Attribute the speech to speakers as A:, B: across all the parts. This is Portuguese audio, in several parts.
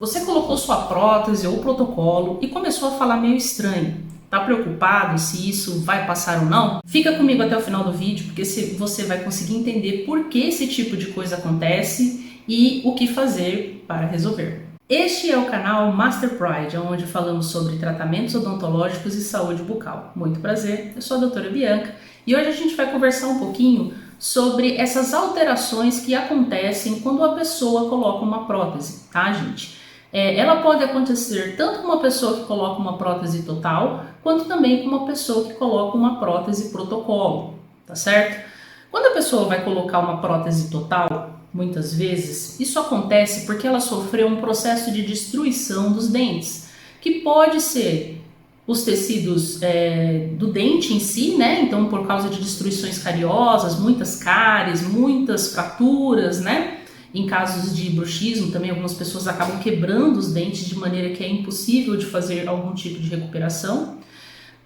A: Você colocou sua prótese ou protocolo e começou a falar meio estranho. Tá preocupado se isso vai passar ou não? Fica comigo até o final do vídeo, porque você vai conseguir entender por que esse tipo de coisa acontece e o que fazer para resolver. Este é o canal Master Pride, onde falamos sobre tratamentos odontológicos e saúde bucal. Muito prazer, eu sou a doutora Bianca e hoje a gente vai conversar um pouquinho sobre essas alterações que acontecem quando a pessoa coloca uma prótese, tá, gente? Ela pode acontecer tanto com uma pessoa que coloca uma prótese total, quanto também com uma pessoa que coloca uma prótese protocolo, tá certo? Quando a pessoa vai colocar uma prótese total, muitas vezes, isso acontece porque ela sofreu um processo de destruição dos dentes, que pode ser os tecidos do dente em si, né? Então, por causa de destruições cariosas, muitas cáries, muitas fraturas, né? Em casos de bruxismo, também algumas pessoas acabam quebrando os dentes de maneira que é impossível de fazer algum tipo de recuperação.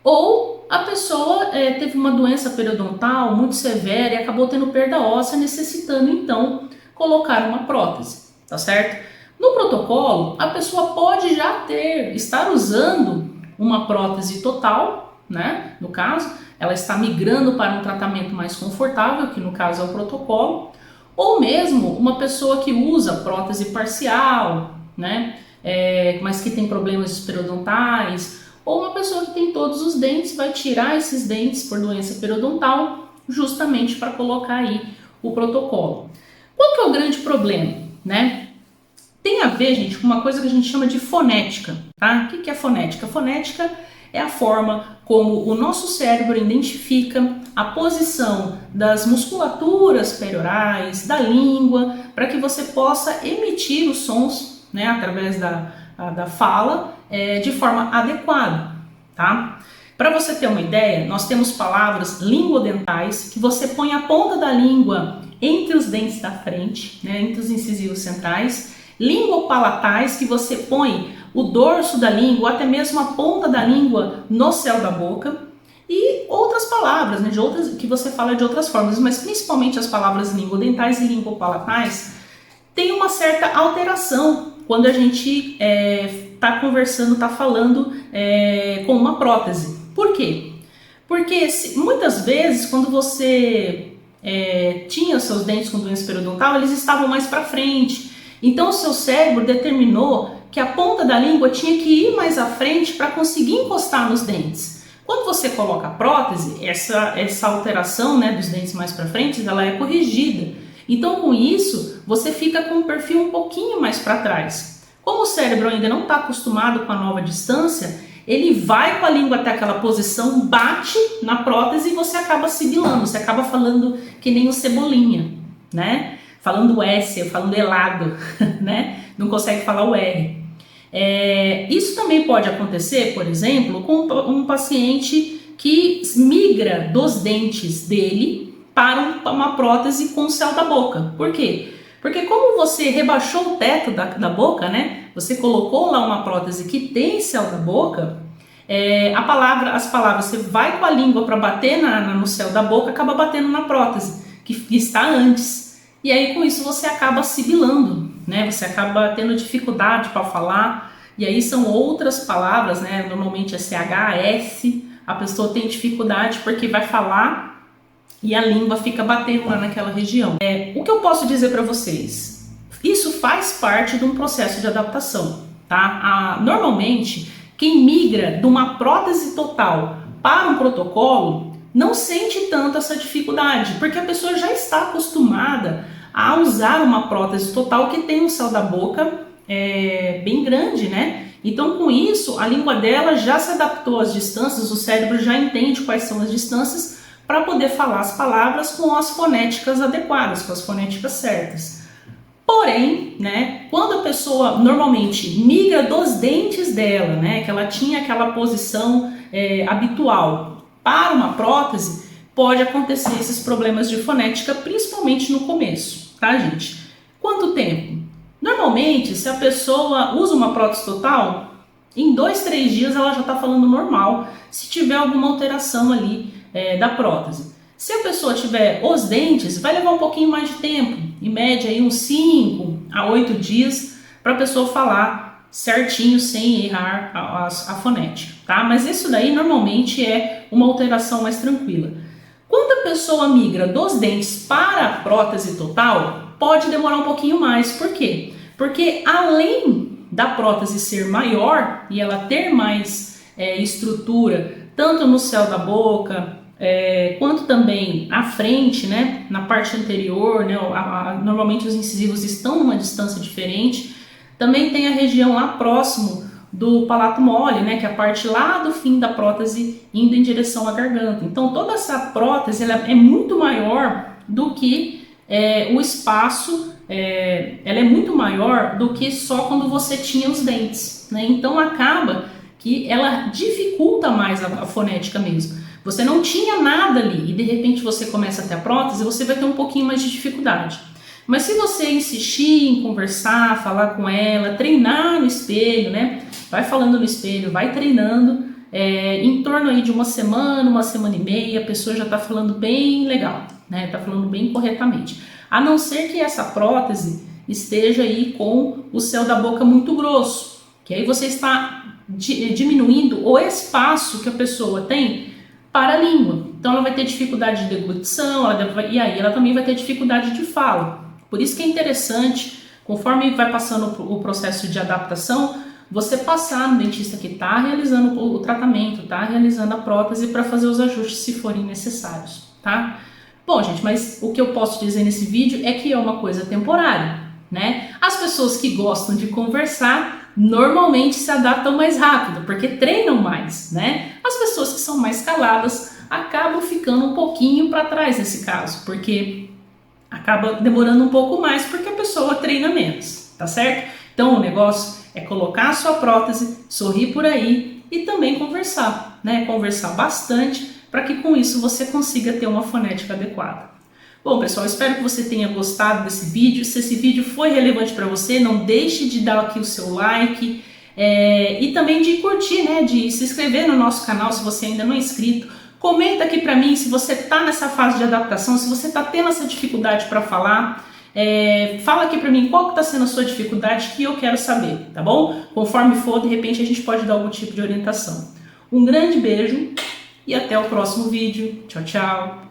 A: Ou a pessoa teve uma doença periodontal muito severa e acabou tendo perda óssea, necessitando então colocar uma prótese, tá certo? No protocolo, a pessoa pode já estar usando uma prótese total, né? No caso, ela está migrando para um tratamento mais confortável, que no caso é o protocolo. Ou mesmo uma pessoa que usa prótese parcial, né? Mas que tem problemas periodontais, ou uma pessoa que tem todos os dentes, vai tirar esses dentes por doença periodontal, justamente para colocar aí o protocolo. Qual que é o grande problema, né? Tem a ver, gente, com uma coisa que a gente chama de fonética, tá? O que é fonética? Fonética é a forma como o nosso cérebro identifica a posição das musculaturas periorais, da língua, para que você possa emitir os sons, né, através da fala, de forma adequada, tá? Para você ter uma ideia, nós temos palavras linguodentais, que você põe a ponta da língua entre os dentes da frente, né, entre os incisivos centrais, lingopalatais, que você põe o dorso da língua, ou até mesmo a ponta da língua no céu da boca, e outras palavras, né, que você fala de outras formas, mas principalmente as palavras linguodentais e lingopalatais tem uma certa alteração quando a gente está conversando, está falando com uma prótese. Por quê? Porque muitas vezes quando você tinha os seus dentes com doença periodontal, eles estavam mais para frente. Então o seu cérebro determinou que a ponta da língua tinha que ir mais à frente para conseguir encostar nos dentes. Quando você coloca a prótese, essa alteração, né, dos dentes mais para frente, ela é corrigida. Então com isso, você fica com um perfil um pouquinho mais para trás. Como o cérebro ainda não está acostumado com a nova distância, ele vai com a língua até aquela posição, bate na prótese e você acaba sibilando, você acaba falando que nem o Cebolinha, né? Falando S, falando helado, né? Não consegue falar o R. Isso também pode acontecer, por exemplo, com um paciente que migra dos dentes dele para uma prótese com o céu da boca. Por quê? Porque como você rebaixou o teto da boca, né? Você colocou lá uma prótese que tem céu da boca, as palavras, você vai com a língua para bater no céu da boca, acaba batendo na prótese, que está antes. E aí com isso você acaba sibilando, né? Você acaba tendo dificuldade para falar, e aí são outras palavras, né? Normalmente é CH, S, a pessoa tem dificuldade porque vai falar e a língua fica batendo lá naquela região. O que eu posso dizer para vocês? Isso faz parte de um processo de adaptação, tá? Normalmente, quem migra de uma prótese total para um protocolo não sente tanto essa dificuldade, porque a pessoa já está acostumada a usar uma prótese total que tem um céu da boca bem grande, né? Então com isso a língua dela já se adaptou às distâncias, o cérebro já entende quais são as distâncias para poder falar as palavras com as fonéticas adequadas, com as fonéticas certas. Porém, né, quando a pessoa normalmente migra dos dentes dela, né, que ela tinha aquela posição habitual para uma prótese, pode acontecer esses problemas de fonética, principalmente no começo, tá, gente? Quanto tempo? Normalmente, se a pessoa usa uma prótese total, em 2, 3 dias ela já está falando normal, se tiver alguma alteração ali da prótese. Se a pessoa tiver os dentes, vai levar um pouquinho mais de tempo, em média aí uns 5 a 8 dias, para a pessoa falar certinho, sem errar a fonética, tá? Mas isso daí normalmente é uma alteração mais tranquila. Quando a pessoa migra dos dentes para a prótese total, pode demorar um pouquinho mais. Por quê? Porque além da prótese ser maior e ela ter mais estrutura, tanto no céu da boca, quanto também à frente, né, na parte anterior, né, normalmente os incisivos estão numa distância diferente. Também tem a região lá próximo do palato mole, né, que é a parte lá do fim da prótese indo em direção à garganta. Então toda essa prótese ela é muito maior do que o espaço, ela é muito maior do que só quando você tinha os dentes, né? Então acaba que ela dificulta mais a fonética mesmo. Você não tinha nada ali e de repente você começa a ter a prótese, você vai ter um pouquinho mais de dificuldade. Mas se você insistir em conversar, falar com ela, treinar no espelho, né? Vai falando no espelho, vai treinando, em torno aí de uma semana e meia, a pessoa já está falando bem legal, né? Está falando bem corretamente. A não ser que essa prótese esteja aí com o céu da boca muito grosso, que aí você está diminuindo o espaço que a pessoa tem para a língua. Então ela vai ter dificuldade de deglutição, e aí ela também vai ter dificuldade de fala. Por isso que é interessante, conforme vai passando o processo de adaptação, você passar no dentista que está realizando o tratamento, está realizando a prótese para fazer os ajustes se forem necessários, tá? Bom, gente, mas o que eu posso dizer nesse vídeo é que é uma coisa temporária, né? As pessoas que gostam de conversar normalmente se adaptam mais rápido, porque treinam mais, né? As pessoas que são mais caladas acabam ficando um pouquinho para trás nesse caso, porque acaba demorando um pouco mais porque a pessoa treina menos, tá certo? Então o negócio é colocar a sua prótese, sorrir por aí e também conversar, né? Conversar bastante para que com isso você consiga ter uma fonética adequada. Bom, pessoal, espero que você tenha gostado desse vídeo. Se esse vídeo foi relevante para você, não deixe de dar aqui o seu like e também de curtir, né? De se inscrever no nosso canal se você ainda não é inscrito. Comenta aqui para mim se você está nessa fase de adaptação, se você está tendo essa dificuldade para falar. Fala aqui para mim qual que está sendo a sua dificuldade que eu quero saber, tá bom? Conforme for, de repente a gente pode dar algum tipo de orientação. Um grande beijo e até o próximo vídeo. Tchau, tchau!